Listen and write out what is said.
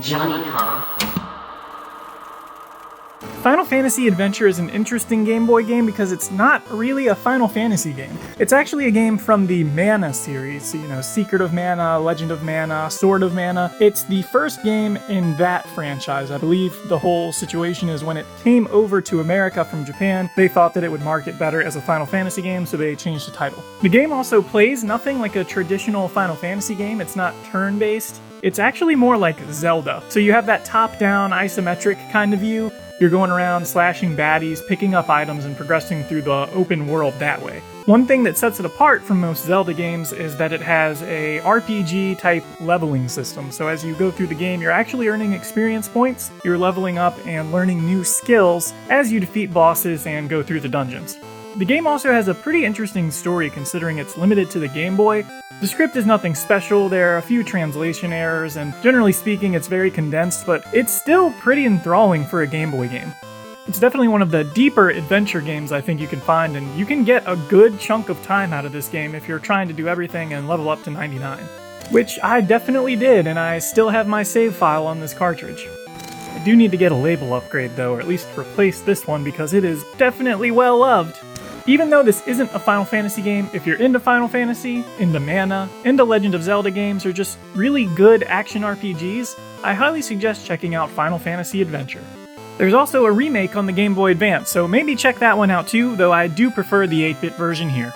Jonnicom. Final Fantasy Adventure is an interesting Game Boy game because it's not really a Final Fantasy game. It's actually a game from the Mana series, Secret of Mana, Legend of Mana, Sword of Mana. It's the first game in that franchise. I believe the whole situation is when it came over to America from Japan, they thought that it would market better as a Final Fantasy game, so they changed the title. The game also plays nothing like a traditional Final Fantasy game. It's not turn-based. It's actually more like Zelda. So you have that top-down isometric kind of view. You're going around slashing baddies, picking up items, and progressing through the open world that way. One thing that sets it apart from most Zelda games is that it has a RPG-type leveling system. So as you go through the game, you're actually earning experience points, you're leveling up and learning new skills as you defeat bosses and go through the dungeons. The game also has a pretty interesting story considering it's limited to the Game Boy. The script is nothing special, there are a few translation errors, and generally speaking it's very condensed, but it's still pretty enthralling for a Game Boy game. It's definitely one of the deeper adventure games I think you can find, and you can get a good chunk of time out of this game if you're trying to do everything and level up to 99. Which I definitely did, and I still have my save file on this cartridge. I do need to get a label upgrade though, or at least replace this one because it is definitely well loved. Even though this isn't a Final Fantasy game, if you're into Final Fantasy, into Mana, into Legend of Zelda games, or just really good action RPGs, I highly suggest checking out Final Fantasy Adventure. There's also a remake on the Game Boy Advance, so maybe check that one out too, though I do prefer the 8-bit version here.